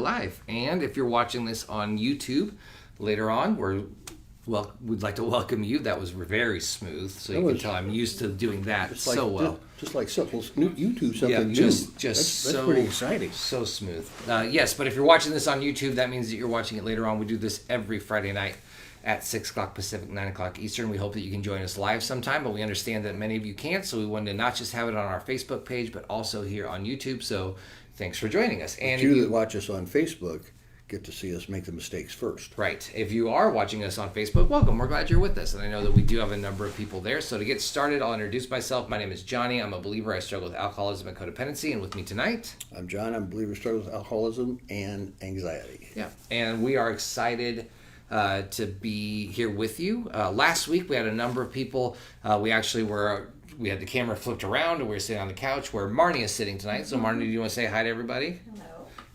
live. And if you're watching this on YouTube later on, we'd like to welcome you. That was very smooth, so you can tell I'm used to doing that so well. Just like simple YouTube, something new. That's pretty exciting. So smooth. Yes, but if you're watching this on YouTube, that means that you're watching it later on. We do this every Friday night at 6 o'clock Pacific, 9 o'clock Eastern. We hope that you can join us live sometime, but we understand that many of you can't, so we wanted to not just have it on our Facebook page, but also here on YouTube. So thanks for joining us. And you that watch us on Facebook get to see us make the mistakes first. Right. If you are watching us on Facebook, welcome. We're glad you're with us. And I know that we do have a number of people there. So to get started, I'll introduce myself. My name is Johnny. I'm a believer. I struggle with alcoholism and codependency. And with me tonight... I'm John. I'm a believer. Struggle with alcoholism and anxiety. Yeah. And we are excited to be here with you. Last week, we had a number of people. We had the camera flipped around and we were sitting on the couch where Marnie is sitting tonight. So Marnie, do you want to say hi to everybody? Hello.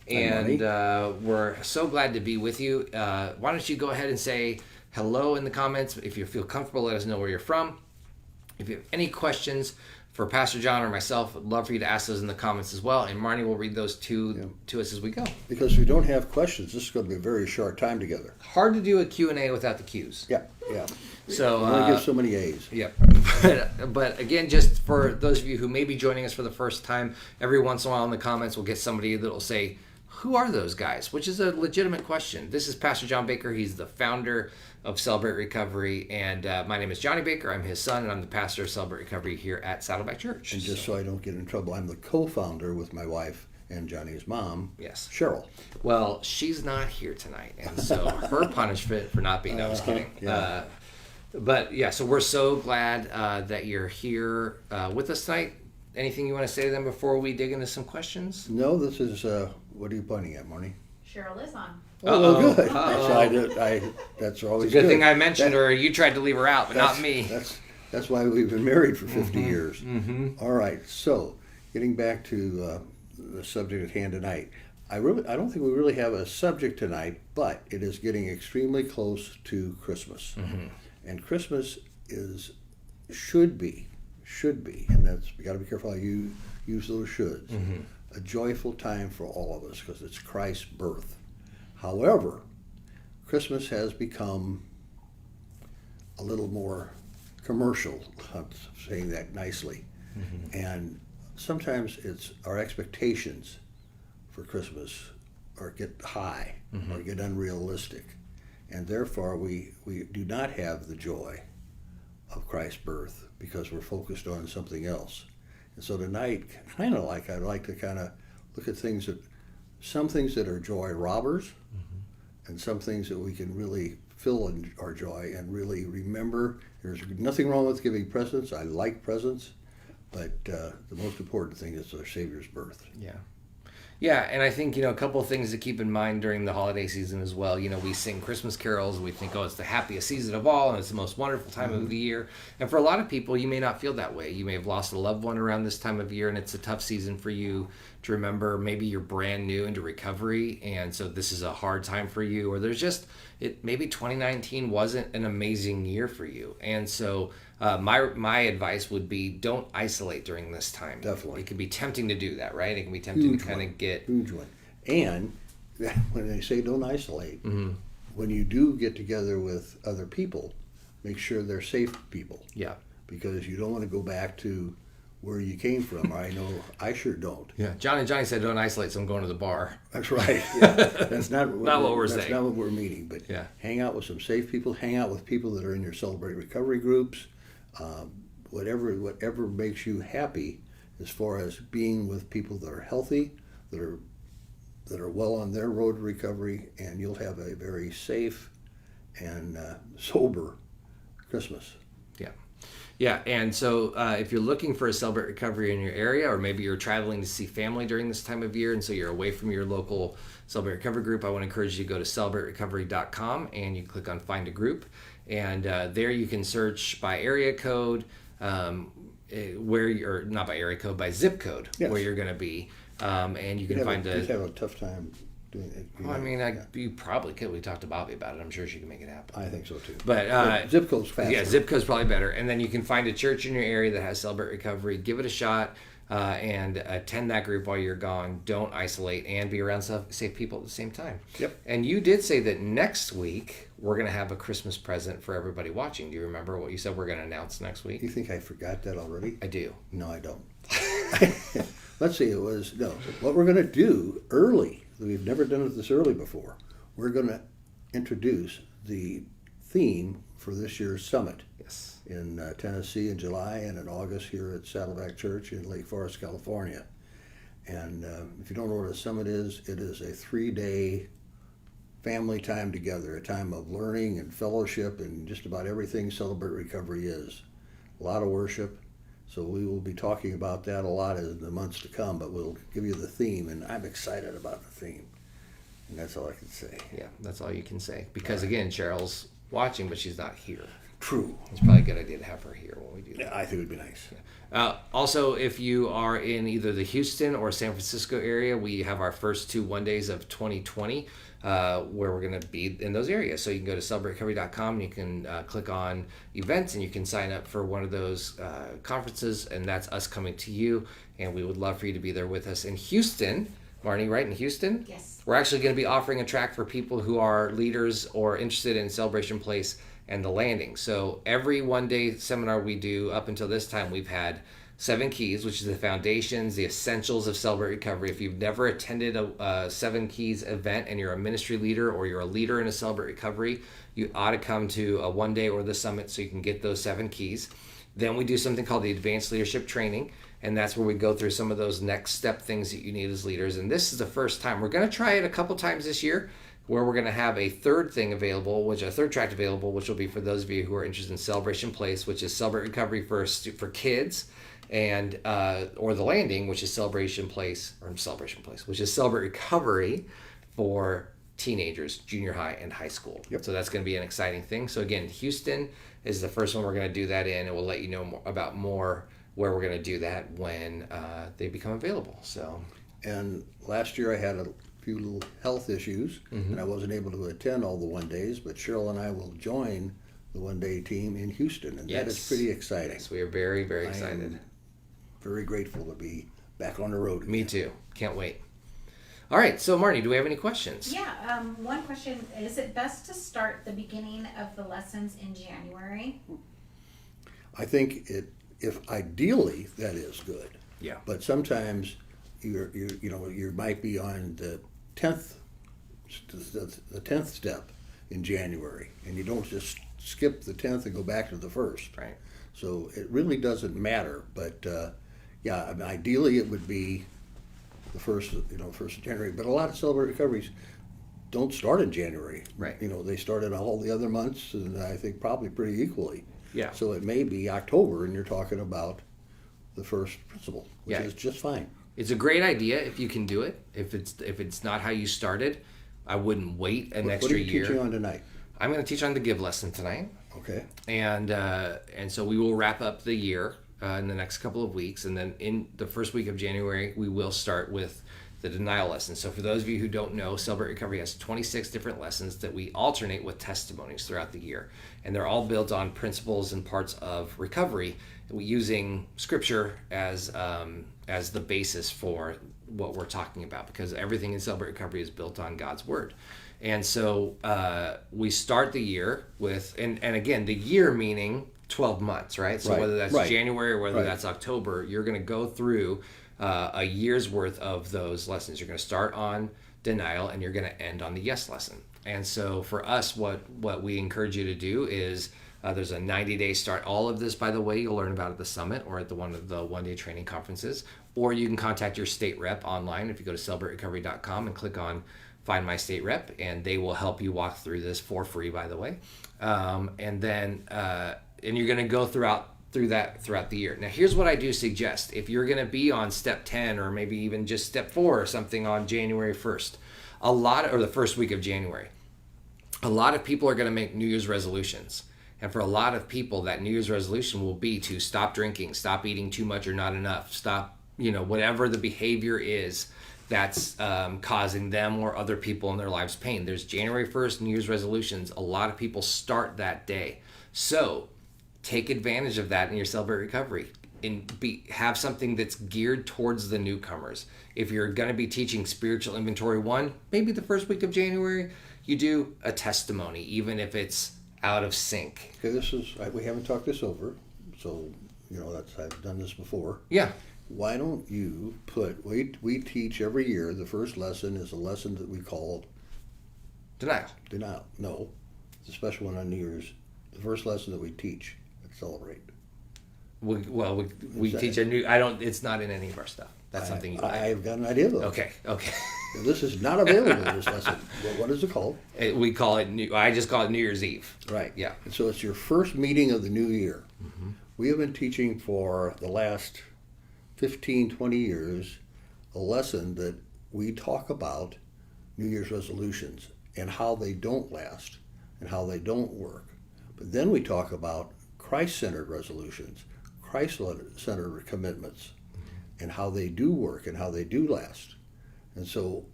And we're so glad to be with you. Why don't you go ahead and say hello in the comments. If you feel comfortable, let us know where you're from. If you have any questions for Pastor John or myself, I'd love for you to ask those in the comments as well. And Marnie will read those to us as we go. Because if we don't have questions, this is going to be a very short time together. Hard to do a Q&A without the Q's. Yeah. So I only give so many A's. Yep. But again, just for those of you who may be joining us for the first time, every once in a while in the comments we'll get somebody that will say, who are those guys? Which is a legitimate question. This is Pastor John Baker. He's the founder of Celebrate Recovery. And my name is Johnny Baker. I'm his son, and I'm the pastor of Celebrate Recovery here at Saddleback Church. And just so I don't get in trouble, I'm the co-founder with my wife and Johnny's mom, yes, Cheryl. Well, she's not here tonight. And so her punishment for not being, no, I was kidding. Yeah. But yeah, so we're so glad that you're here with us tonight. Anything you want to say to them before we dig into some questions? No, this is, what are you pointing at, Marnie? Cheryl is on. Oh, good. That's always it's a good thing I mentioned her. You tried to leave her out, but not me. That's why we've been married for 50 Mm-hmm. years. Mm-hmm. All right, so getting back to the subject at hand tonight, I don't think we really have a subject tonight, but it is getting extremely close to Christmas. Mm-hmm. And Christmas should be, and that's, we got to be careful how you use those shoulds, mm-hmm. a joyful time for all of us because it's Christ's birth. However, Christmas has become a little more commercial, I'm saying that nicely, mm-hmm. and sometimes it's our expectations for Christmas get high, mm-hmm. or get unrealistic, and therefore we do not have the joy of Christ's birth because we're focused on something else. And so tonight, I'd like to kind of look at some things that are joy robbers, mm-hmm. and some things that we can really fill in our joy and really remember. There's nothing wrong with giving presents. I like presents, but the most important thing is our Savior's birth. Yeah, and I think, a couple of things to keep in mind during the holiday season as well. We sing Christmas carols, and we think, it's the happiest season of all, and it's the most wonderful time mm-hmm. of the year. And for a lot of people, you may not feel that way. You may have lost a loved one around this time of year, and it's a tough season for you to remember. Maybe you're brand new into recovery, and so this is a hard time for you. Or maybe 2019 wasn't an amazing year for you. And so my advice would be don't isolate during this time. Definitely. It can be tempting to do that, right? It can be tempting to kind of get... Huge one. And when they say don't isolate, mm-hmm. when you do get together with other people, make sure they're safe people. Yeah. Because you don't want to go back to where you came from. I know I sure don't. Yeah. Johnny said don't isolate, so I'm going to the bar. That's right. Yeah. That's not what we're saying. That's not what we're meaning. But hang out with some safe people. Hang out with people that are in your Celebrate Recovery groups. Whatever makes you happy as far as being with people that are healthy, that are well on their road to recovery, and you'll have a very safe and sober Christmas. Yeah, and so if you're looking for a Celebrate Recovery in your area, or maybe you're traveling to see family during this time of year, and so you're away from your local Celebrate Recovery group, I want to encourage you to go to celebraterecovery.com, and you click on Find a Group, and there you can search by area code, not by area code, by zip code, yes. where you're going to be, and you can find You'd have a tough time doing it. Well, you probably could. We talked to Bobby about it. I'm sure she can make it happen. I think so too. But zip code's faster. Yeah, zip code's probably better. And then you can find a church in your area that has Celebrate Recovery. Give it a shot. and attend that group while you're gone. Don't isolate and be around safe people at the same time. Yep. And you did say that next week we're going to have a Christmas present for everybody watching. Do you remember what you said we're going to announce next week? You think I forgot that already? I do. No, I don't. Let's see, what we're going to do early, we've never done it this early before, we're going to introduce the theme for this year's summit. Yes. In Tennessee in July and in August here at Saddleback Church in Lake Forest, California. And if you don't know what a summit is, it is a 3-day family time together, a time of learning and fellowship and just about everything Celebrate Recovery is. A lot of worship. So we will be talking about that a lot in the months to come, but we'll give you the theme, and I'm excited about the theme. And that's all I can say. Yeah, that's all you can say. Because again, Cheryl's watching, but she's not here. True. It's probably a good idea to have her here when we do that. Yeah, I think it would be nice. Also, if you are in either the Houston or San Francisco area, we have our first 2 one-days of 2020 where we're going to be in those areas. So you can go to celebraterecovery.com and you can click on events and you can sign up for one of those conferences, and that's us coming to you. And we would love for you to be there with us in Houston. Marnie, right in Houston? Yes. We're actually going to be offering a track for people who are leaders or interested in Celebration Place and the landing. So every one-day seminar we do up until this time, we've had 7 keys, which is the foundations, the essentials of Celebrate Recovery. If you've never attended a 7 keys event and you're a ministry leader or you're a leader in a Celebrate Recovery, you ought to come to a one-day or the summit so you can get those 7 keys. Then we do something called the Advanced Leadership Training, and that's where we go through some of those next step things that you need as leaders. And this is the first time. We're going to try it a couple times this year, where we're going to have a third thing available, a third track available, which will be for those of you who are interested in Celebration Place, which is Celebrate Recovery for kids, and or the Landing, which is Celebration Place, which is Celebrate Recovery for teenagers, junior high and high school. Yep. So that's going to be an exciting thing. So again, Houston is the first one we're going to do that in, and we'll let you know more where we're going to do that when they become available. So. And last year I had a few little health issues, and I wasn't able to attend all the one-days, but Cheryl and I will join the one-day team in Houston, and that is pretty exciting. Yes, we are very, very excited. I am very grateful to be back on the road again. Me too. Can't wait. All right, so Marnie, do we have any questions? Yeah, one question. Is it best to start the beginning of the lessons in January? I think if ideally that is good. Yeah. But sometimes you might be on the 10th step in January, and you don't just skip the 10th and go back to the 1st. Right. So it really doesn't matter, but ideally it would be the 1st of January. But a lot of Celebrate Recoveries don't start in January. Right. They start in all the other months, and I think probably pretty equally. Yeah. So it may be October, and you're talking about the first principle, which Yeah. is just fine. It's a great idea if you can do it. If it's not how you started, I wouldn't wait an extra year. What are you teaching on tonight? I'm going to teach on the Give lesson tonight. Okay. And so we will wrap up the year in the next couple of weeks, and then in the first week of January we will start with the denial lesson. So for those of you who don't know, Celebrate Recovery has 26 different lessons that we alternate with testimonies throughout the year, and they're all built on principles and parts of recovery, using Scripture as the basis for what we're talking about, because everything in Celebrate Recovery is built on God's Word. And so we start the year with, and again, the year meaning 12 months, right? So whether that's January or whether that's October, you're going to go through a year's worth of those lessons. You're going to start on denial and you're going to end on the yes lesson. And so for us, what we encourage you to do is there's a 90-day start. All of this, by the way, you'll learn about at the summit or at one of the one-day training conferences, or you can contact your state rep online if you go to celebraterecovery.com and click on Find My State Rep, and they will help you walk through this for free, by the way. And you're going to go throughout the year. Now, here's what I do suggest. If you're going to be on step 10 or maybe even just step 4 or something on January 1st, or the first week of January, a lot of people are going to make New Year's resolutions. And for a lot of people, that New Year's resolution will be to stop drinking, stop eating too much or not enough, stop, whatever the behavior is that's causing them or other people in their lives pain. There's January 1st New Year's resolutions. A lot of people start that day. So take advantage of that in your Celebrate Recovery. have something that's geared towards the newcomers. If you're going to be teaching spiritual inventory 1, maybe the first week of January, you do a testimony, even if it's out of sync. Okay, we haven't talked this over, so I've done this before. Yeah. Why don't you we teach every year, the first lesson is a lesson that we call Denial. No, it's a special one on New Year's. The first lesson that we teach and celebrate. We teach it's not in any of our stuff. That's something you I've got an idea though. Okay. Now, this is not available in this lesson. What is it called? We call it I just call it New Year's Eve. Right. Yeah. And so it's your first meeting of the new year. Mm-hmm. We have been teaching for the last 15, 20 years a lesson that we talk about New Year's resolutions and how they don't last and how they don't work. But then we talk about Christ-centered resolutions, Christ-centered commitments, and how they do work and how they do last. And so,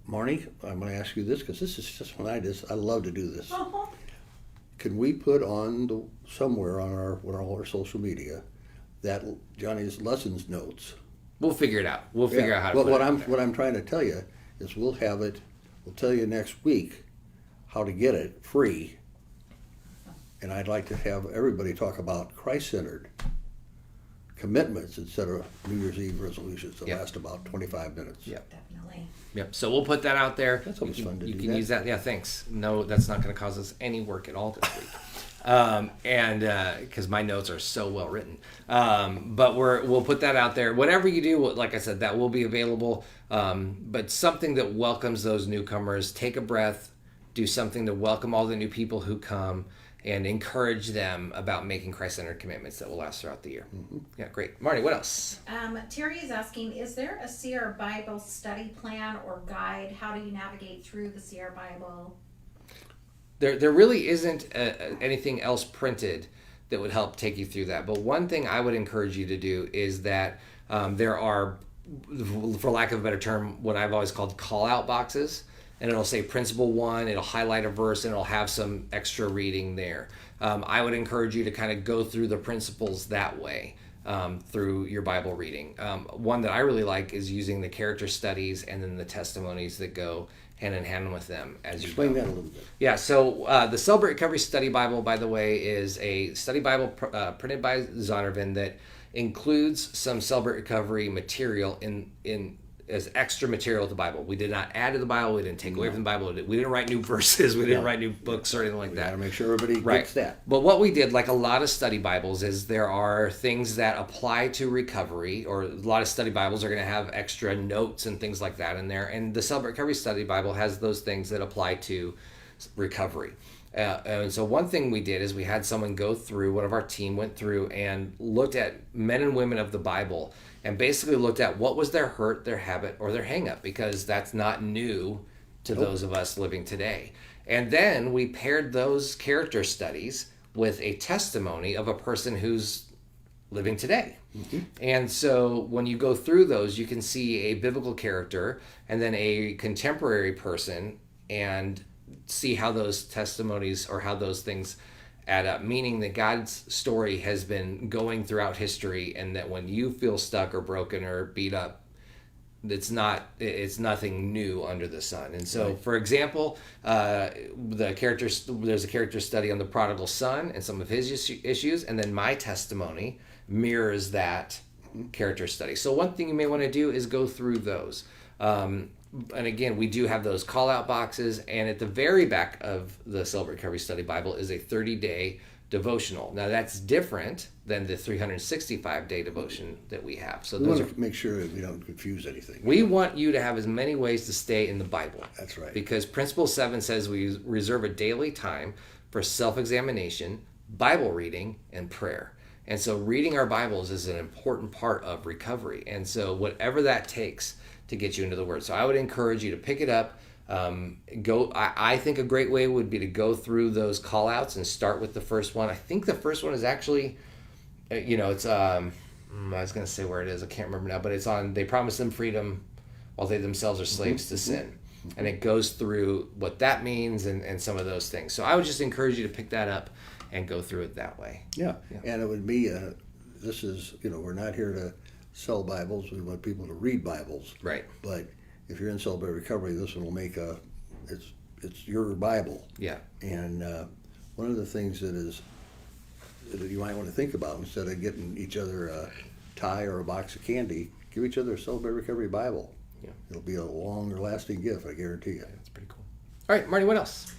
Marnie, I'm going to ask you this because this is just one I love to do this. Uh-huh. Can we put on somewhere on all our social media that Johnny's lessons notes? We'll figure it out. We'll figure out how to put what I'm trying to tell you is we'll tell you next week how to get it free. And I'd like to have everybody talk about Christ-centered commitments instead of New Year's Eve resolutions that last about 25 minutes. Yep. Definitely. Yep. So we'll put that out there. That's always fun to do. You can use that. Yeah, thanks. No, that's not going to cause us any work at all this week. And because my notes are so well written. But we'll put that out there. Whatever you do, like I said, that will be available. But something that welcomes those newcomers. Take a breath. Do something to welcome all the new people who come and encourage them about making Christ-centered commitments that will last throughout the year. Mm-hmm. Yeah, great. Marty, what else? Terry is asking, is there a CR Bible study plan or guide? How do you navigate through the CR Bible? There really isn't anything else printed that would help take you through that. But one thing I would encourage you to do is that there are, for lack of a better term, what I've always called call-out boxes. And it'll say principle 1, it'll highlight a verse, and it'll have some extra reading there. I would encourage you to kind of go through the principles that way through your Bible reading. One that I really like is using the character studies and then the testimonies that go hand in hand with them as you Explain go. that a little bit. Yeah, so the Celebrate Recovery Study Bible, by the way, is a study Bible printed by Zondervan that includes some Celebrate Recovery material in as extra material to the Bible. We did not add to the Bible. We didn't take away from the Bible. We didn't write new verses. We didn't write new books or anything like that. Got to make sure everybody gets that. But what we did, like a lot of study Bibles, is there are things that apply to recovery, or a lot of study Bibles are going to have extra notes and things like that in there. And the Celebrate Recovery Study Bible has those things that apply to recovery. And so one thing we did is we had someone go through, one of our team went through and looked at men and women of the Bible and basically looked at what was their hurt, their habit, or their hang-up, because that's not new to those of us living today. And then we paired those character studies with a testimony of a person who's living today. Mm-hmm. And so when you go through those, you can see a biblical character and then a contemporary person and see how those testimonies or how those things add up, meaning that God's story has been going throughout history, and that when you feel stuck or broken or beat up, it's nothing new under the sun. And so, for example, there's a character study on the prodigal son and some of his issues, and then my testimony mirrors that character study. So one thing you may want to do is go through those. And again, we do have those call-out boxes, and at the very back of the Celebrate Recovery Study Bible is a 30-day devotional. Now, that's different than the 365-day devotion that we have. So we want to make sure that we don't confuse anything. We want you to have as many ways to stay in the Bible. That's right. Because Principle 7 says we reserve a daily time for self-examination, Bible reading, and prayer. And so reading our Bibles is an important part of recovery. And so whatever that takes to get you into the Word. So I would encourage you to pick it up. I think a great way would be to go through those call-outs and start with the first one. I think the first one is actually, it's, I was going to say where it is. I can't remember now, but it's on, they promise them freedom while they themselves are slaves to sin. And it goes through what that means and some of those things. So I would just encourage you to pick that up and go through it that way. Yeah. And it would be this is, we're not here to sell Bibles. We want people to read Bibles. Right. But if you're in Celebrate Recovery, this one will make it's your Bible. Yeah. And one of the things that you might want to think about, instead of getting each other a tie or a box of candy, give each other a Celebrate Recovery Bible. Yeah. It'll be a longer lasting gift, I guarantee you. That's pretty cool. All right, Marty, what else?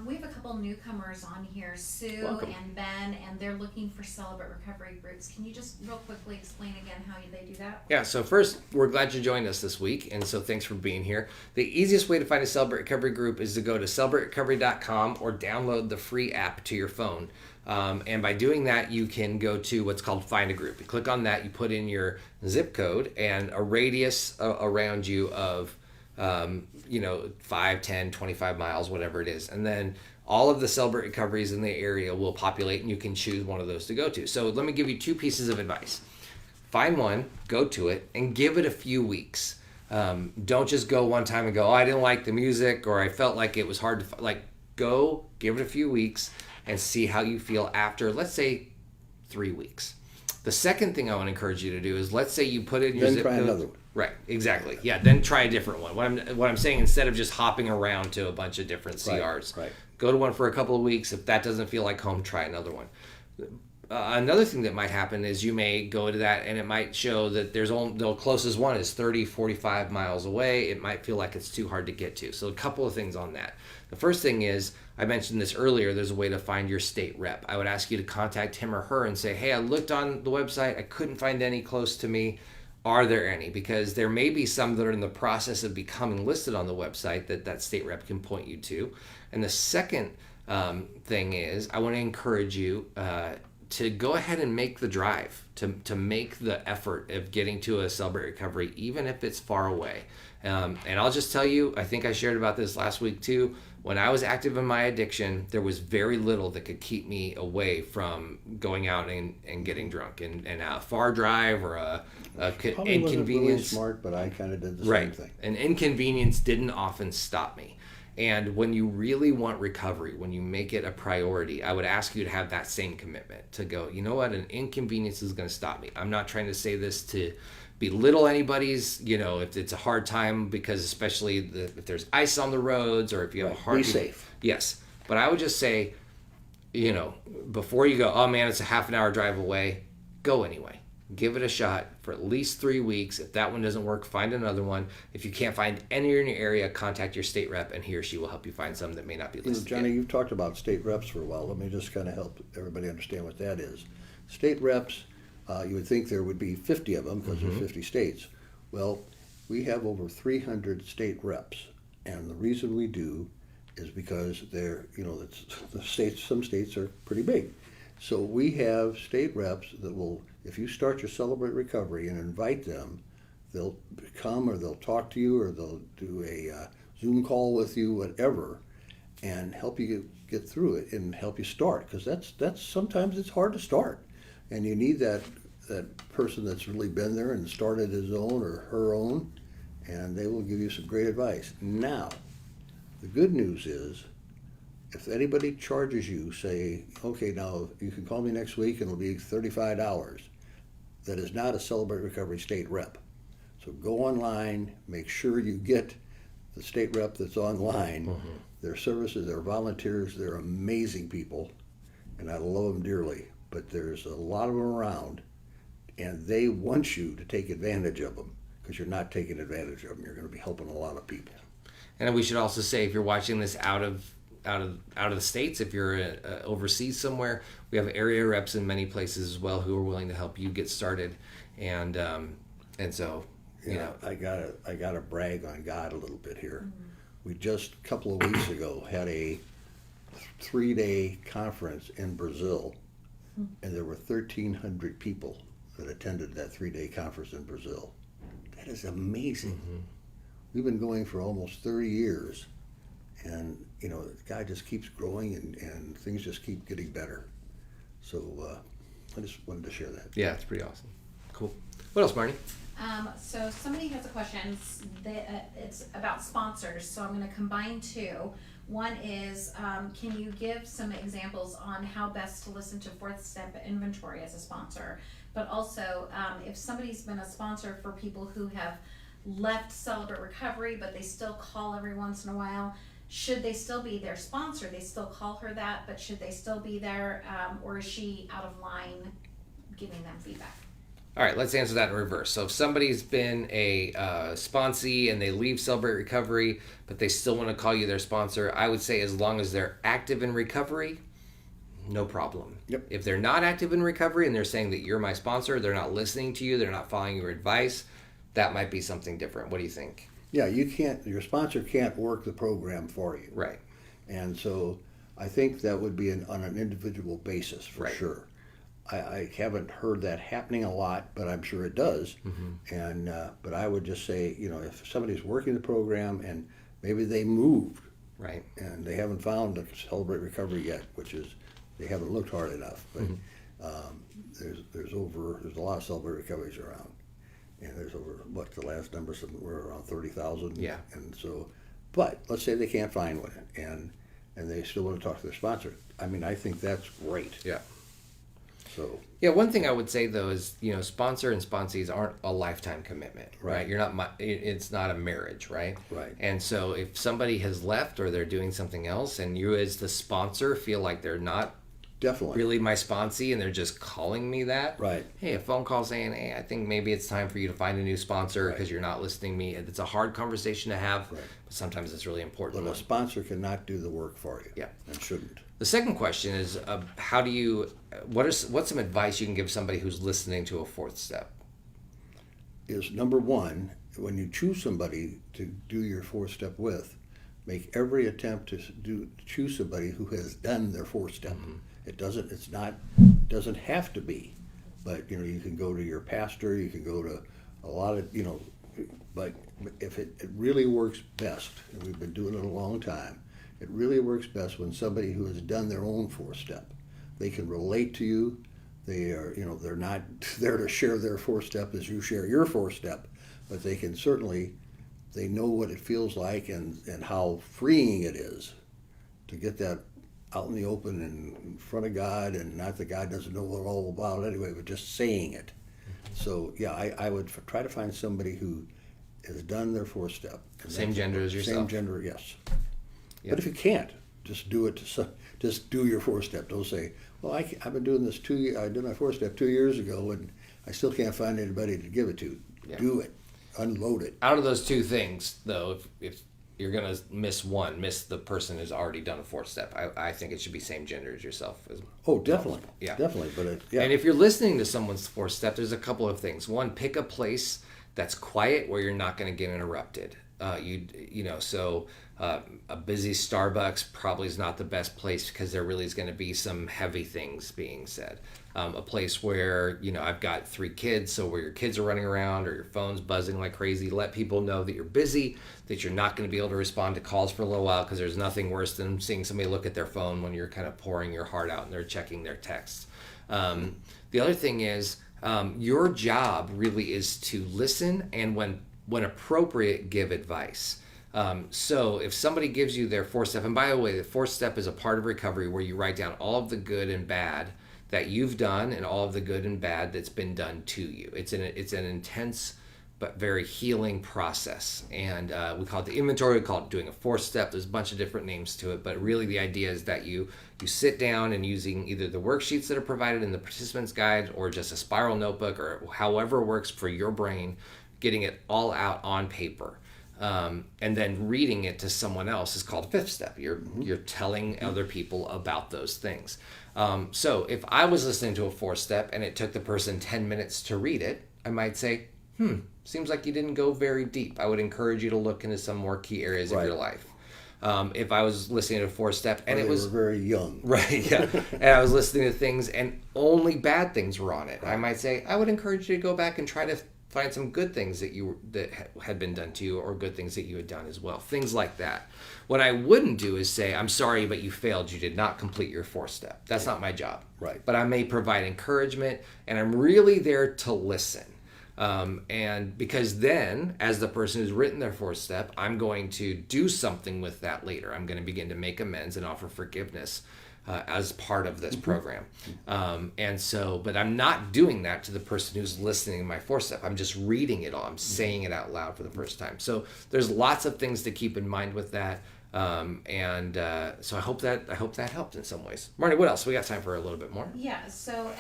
We have a couple newcomers on here, Sue Welcome. and Ben, and they're looking for Celebrate Recovery groups. Can you just real quickly explain again how they do that? Yeah, so first, we're glad you joined us this week, and so thanks for being here. The easiest way to find a Celebrate Recovery group is to go to celebraterecovery.com or download the free app to your phone. And by doing that, you can go to what's called Find a Group. You click on that, you put in your zip code and a radius around you of 5, 10, 25 miles, whatever it is. And then all of the Celebrate Recoveries in the area will populate, and you can choose one of those to go to. So let me give you 2 pieces of advice. Find one, go to it, and give it a few weeks. Don't just go one time and go, oh, I didn't like the music, or I felt like it was hard to, go, give it a few weeks, and see how you feel after, let's say, 3 weeks. The second thing I want to encourage you to do is, let's say you put in your Then zip try code. another one. Right, exactly. Yeah, then try a different one. What I'm saying, instead of just hopping around to a bunch of different CRs, right. Go to one for a couple of weeks. If that doesn't feel like home, try another one. Another thing that might happen is you may go to that and it might show that the closest one is 30, 45 miles away. It might feel like it's too hard to get to. So a couple of things on that. The first thing is, I mentioned this earlier, there's a way to find your state rep. I would ask you to contact him or her and say, hey, I looked on the website. I couldn't find any close to me. Are there any? Because there may be some that are in the process of becoming listed on the website that state rep can point you to. And the second thing is, I want to encourage you to go ahead and make the drive, to make the effort of getting to a Celebrate Recovery, even if it's far away. And I'll just tell you, I think I shared about this last week too. When I was active in my addiction, there was very little that could keep me away from going out and getting drunk. And a far drive or a Probably inconvenience. wasn't really smart, but I kind of did the same thing. An inconvenience didn't often stop me. And when you really want recovery, when you make it a priority, I would ask you to have that same commitment to go, you know what, an inconvenience is going to stop me. I'm not trying to say this to belittle anybody's, if it's a hard time, because especially if there's ice on the roads or if you have a hard... Be safe. Yes. But I would just say, before you go, oh man, it's a half an hour drive away, go anyway. Give it a shot for at least 3 weeks. If that one doesn't work, find another one. If you can't find any in your area, contact your state rep, and he or she will help you find some that may not be listed. Johnny, you've talked about state reps for a while. Let me just kind of help everybody understand what that is. State reps, you would think there would be 50 of them because there's 50 states. Well, we have over 300 state reps, and the reason we do is because they're, some states are pretty big. So we have state reps that will, if you start your Celebrate Recovery and invite them, they'll come or they'll talk to you or they'll do a Zoom call with you, whatever, and help you get through it and help you start. Because that's sometimes it's hard to start, and you need that person that's really been there and started his own or her own, and they will give you some great advice. Now, the good news is, if anybody charges you, say, okay, now you can call me next week and it'll be $35, that is not a Celebrate Recovery state rep. So go online, make sure you get the state rep that's online. Their services, their volunteers, they're amazing people, and I love them dearly, but there's a lot of them around, and they want you to take advantage of them, because you're not taking advantage of them. You're going to be helping a lot of people. And we should also say, if you're watching this out of the states, if you're overseas somewhere, we have area reps in many places as well who are willing to help you get started, and so I gotta brag on God a little bit here. We just a couple of weeks ago had a 3-day conference in Brazil, and there were 1,300 people that attended that 3-day conference in Brazil. That is amazing. We've been going for almost 30 years. And, the guy just keeps growing and things just keep getting better. So I just wanted to share that. Yeah, it's pretty awesome. Cool. What else, Marty? So somebody has a question. It's about sponsors, so I'm going to combine 2. One is, can you give some examples on how best to listen to Fourth Step Inventory as a sponsor? but also if somebody's been a sponsor for people who have left Celebrate Recovery, but they still call every once in a while, should they still be their sponsor? They still call her that, but should they still be there, or is she out of line giving them feedback? All right, let's answer that in reverse. So if somebody's been a sponsee and they leave Celebrate Recovery, but they still want to call you their sponsor, I would say as long as they're active in recovery, no problem. Yep. If they're not active in recovery and they're saying that you're my sponsor, they're not listening to you, they're not following your advice, that might be something different. What do you think? Yeah, your sponsor can't work the program for you. Right. And so I think that would be on an individual basis for Right. sure. I haven't heard that happening a lot, but I'm sure it does. Mm-hmm. And but I would just say, if somebody's working the program and maybe they moved Right. and they haven't found a Celebrate Recovery yet, which is they haven't looked hard enough. But there's a lot of Celebrate Recoveries around, and there's over the last number, we're around 30,000. Yeah. And so, but let's say they can't find one, and they still want to talk to their sponsor. I mean, I think that's great. Yeah. So Yeah, one thing I would say though is, sponsor and sponsees aren't a lifetime commitment, right? Right. You're not, it's not a marriage, right? Right. And so if somebody has left or they're doing something else and you as the sponsor feel like they're not definitely really my sponsee and they're just calling me that, right. hey, a phone call saying, hey, I think maybe it's time for you to find a new sponsor because Right. you're not listening to me. It's a hard conversation to have, Right. but sometimes it's really important. But a sponsor cannot do the work for you. Yeah. And shouldn't. The second question is, what's some advice you can give somebody who's listening to a fourth step? Is number one, when you choose somebody to do your fourth step with, make every attempt to choose somebody who has done their fourth step. Mm-hmm. It doesn't have to be, but you can go to your pastor, you can go to a lot of but if it really works best, and we've been doing it a long time, it really works best when somebody who has done their own fourth step. They can relate to you. They are, they're not there to share their fourth step as you share your fourth step, but they can certainly, they know what it feels like and how freeing it is to get that out in the open and in front of God, and not that God doesn't know what all about it anyway, but just saying it. So yeah, I would try to find somebody who has done their fourth step. Same gender as yourself. Same gender, yes. Yep. But if you can't, just do it. Just do your fourth step. Don't say, "Well, I've been doing this 2 years. I did my fourth step 2 years ago, and I still can't find anybody to give it to." Yeah. Do it. Unload it. Out of those two things, though, if you're going to miss the person who's already done a fourth step, I think it should be same gender as yourself. Oh, definitely. Yeah. Definitely. But yeah. And if you're listening to someone's fourth step, there's a couple of things. One, pick a place that's quiet where you're not going to get interrupted. A busy Starbucks probably is not the best place because there really is going to be some heavy things being said. A place where, I've got 3 kids, so where your kids are running around or your phone's buzzing like crazy, let people know that you're busy, that you're not going to be able to respond to calls for a little while, because there's nothing worse than seeing somebody look at their phone when you're kind of pouring your heart out and they're checking their texts. The other thing is, your job really is to listen and when appropriate, give advice. So if somebody gives you their fourth step, and by the way, the fourth step is a part of recovery where you write down all of the good and bad that you've done and all of the good and bad that's been done to you. It's an intense but very healing process. And we call it the inventory, we call it doing a fourth step. There's a bunch of different names to it, but really the idea is that you sit down and using either the worksheets that are provided in the participant's guide or just a spiral notebook or however works for your brain, getting it all out on paper. And then reading it to someone else is called fifth step. You're telling other people about those things. So if I was listening to a fourth step and it took the person 10 minutes to read it, I might say, seems like you didn't go very deep. I would encourage you to look into some more key areas of your life. If I was listening to a fourth step and it was were very young. Right, yeah. And I was listening to things and only bad things were on it, I might say, I would encourage you to go back and try to find some good things that had been done to you or good things that you had done as well. Things like that. What I wouldn't do is say, I'm sorry, but you failed. You did not complete your fourth step. That's not my job. Right. But I may provide encouragement, and I'm really there to listen. And because then, as the person who's written their fourth step, I'm going to do something with that later. I'm going to begin to make amends and offer forgiveness. as part of this program. And so, but I'm not doing that to the person who's listening to my 4-step. I'm just reading it all. I'm saying it out loud for the first time. So there's lots of things to keep in mind with that. So I hope that helped in some ways. Marnie, what else? We got time for a little bit more. Yeah, so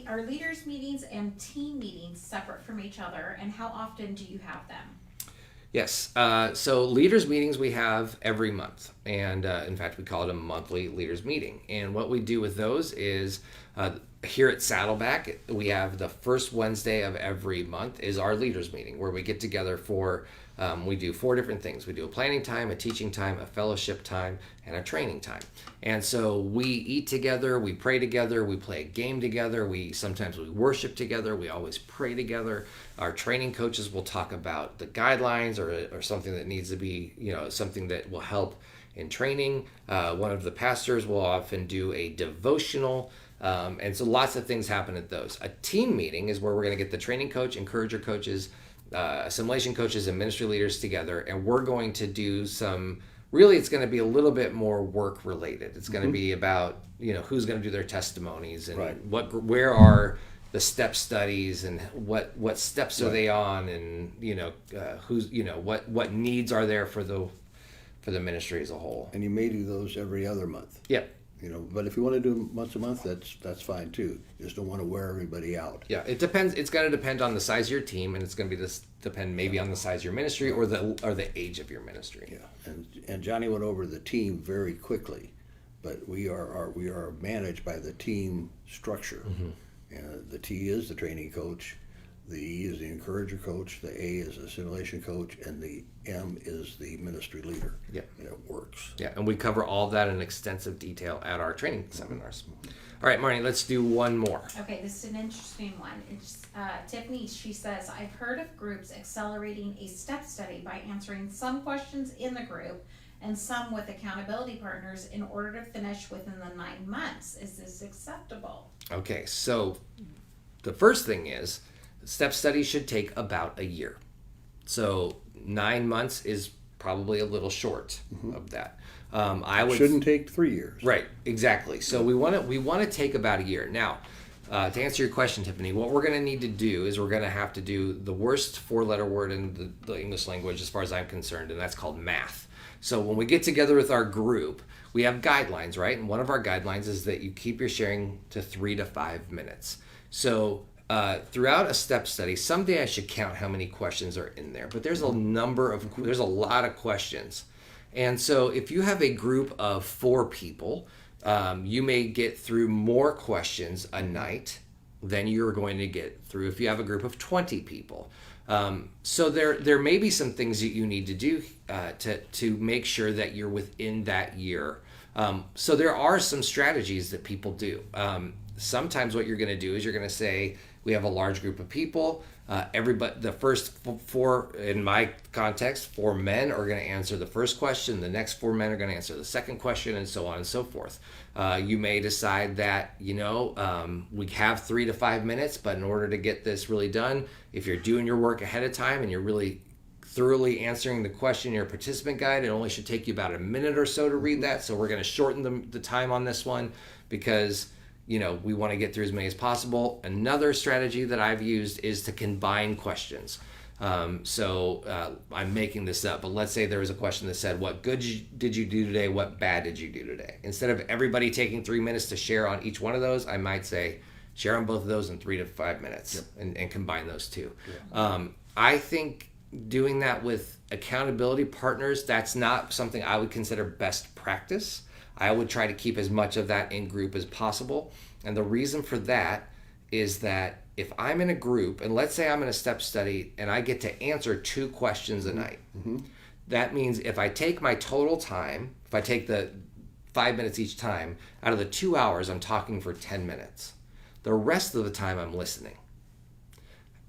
are leaders meetings and team meetings separate from each other, and how often do you have them? Yes. So leaders meetings we have every month. And in fact, we call it a monthly leaders meeting. And what we do with those is here at Saddleback, we have the first Wednesday of every month is our leaders meeting, where we get together for, we do 4 different things. We do a planning time, a teaching time, a fellowship time, and a training time. And so we eat together, we pray together, we play a game together, sometimes we worship together, we always pray together. Our training coaches will talk about the guidelines or something that needs to be, something that will help in training. One of the pastors will often do a devotional. And so lots of things happen at those. A team meeting is where we're going to get the training coach, encourager coaches, assimilation coaches, and ministry leaders together. And we're going to do it's going to be a little bit more work related. It's going to be about, who's going to do their testimonies and where are the step studies and what steps are they on, and, what needs are there for the ministry as a whole. And you may do those every other month. Yep. But if you want to do them once a month, that's fine too. You just don't want to wear everybody out. Yeah, it depends. It's going to depend on the size of your team, and it's going to depend maybe on the size of your ministry or the age of your ministry. Yeah, and Johnny went over the team very quickly, but we are managed by the team structure. And the T is the training coach, the E is the encourager coach, the A is the assimilation coach, and the M is the ministry leader. Yeah. And it works. Yeah, and we cover all that in extensive detail at our training seminars. All right, Marnie, let's do one more. Okay, this is an interesting one. It's Tiffany, she says, I've heard of groups accelerating a step study by answering some questions in the group and some with accountability partners in order to finish within the 9 months. Is this acceptable? Okay, so the first thing is, step study should take about a year. So 9 months is probably a little short of that. Shouldn't take 3 years. Right, exactly. So we want to take about a year. Now, to answer your question, Tiffany, what we're going to need to do is we're going to have to do the worst 4-letter word in the English language as far as I'm concerned, and that's called math. So when we get together with our group, we have guidelines, right? And one of our guidelines is that you keep your sharing to 3 to 5 minutes. So throughout a step study, someday I should count how many questions are in there, but there's a lot of questions. And so if you have a group of 4 people, you may get through more questions a night than you're going to get through if you have a group of 20 people. So there may be some things that you need to do to make sure that you're within that year. So there are some strategies that people do. Sometimes what you're going to do is you're going to say, we have a large group of people. The first 4, in my context, 4 men are going to answer the first question. The next 4 men are going to answer the second question, and so on and so forth. You may decide that, we have 3 to 5 minutes, but in order to get this really done, if you're doing your work ahead of time and you're really thoroughly answering the question in your participant guide, it only should take you about a minute or so to read that. So we're going to shorten the time on this one because we want to get through as many as possible. Another strategy that I've used is to combine questions. So I'm making this up, but let's say there was a question that said, what good did you do today? What bad did you do today? Instead of everybody taking 3 minutes to share on each one of those, I might say, share on both of those in 3 to 5 minutes. Yep. and combine those two. Yeah. I think doing that with accountability partners, that's not something I would consider best practice. I would try to keep as much of that in group as possible. And the reason for that is that if I'm in a group, and let's say I'm in a step study and I get to answer 2 questions a night, that means if I take my total time, if I take the 5 minutes each time, out of the 2 hours, I'm talking for 10 minutes. The rest of the time I'm listening.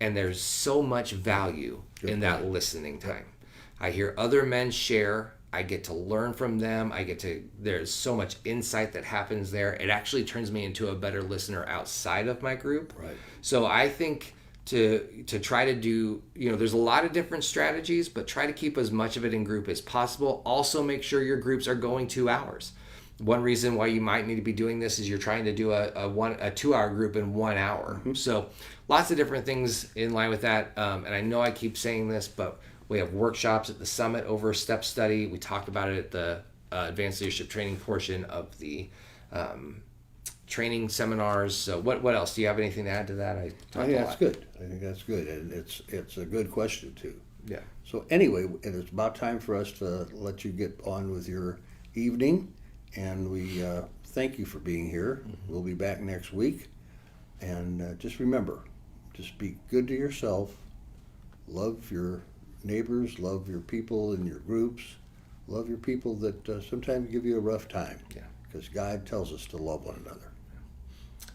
And there's so much value in that listening time. I hear other men share. I get to learn from them. There's so much insight that happens there. It actually turns me into a better listener outside of my group. Right. So I think to try to do, there's a lot of different strategies, but try to keep as much of it in group as possible. Also make sure your groups are going 2 hours. One reason why you might need to be doing this is you're trying to do a 2-hour group in 1 hour. So lots of different things in line with that. And I know I keep saying this, but we have workshops at the summit over a step study. We talked about it at the advanced leadership training portion of the training seminars. So what else? Do you have anything to add to that? I think that's good. I think that's good, and it's a good question too. Yeah. So anyway, it's about time for us to let you get on with your evening, and we thank you for being here. We'll be back next week, and just remember, just be good to yourself, love your neighbors, love your people in your groups, love your people that sometimes give you a rough time. Yeah. Because God tells us to love one another.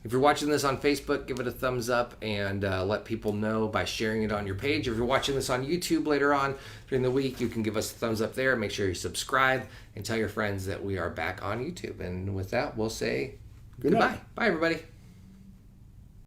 If you're watching this on Facebook, give it a thumbs up and let people know by sharing it on your page. If you're watching this on YouTube later on during the week, you can give us a thumbs up there. Make sure you subscribe and tell your friends that we are back on YouTube. And with that, we'll say Good night. goodbye. Bye, everybody.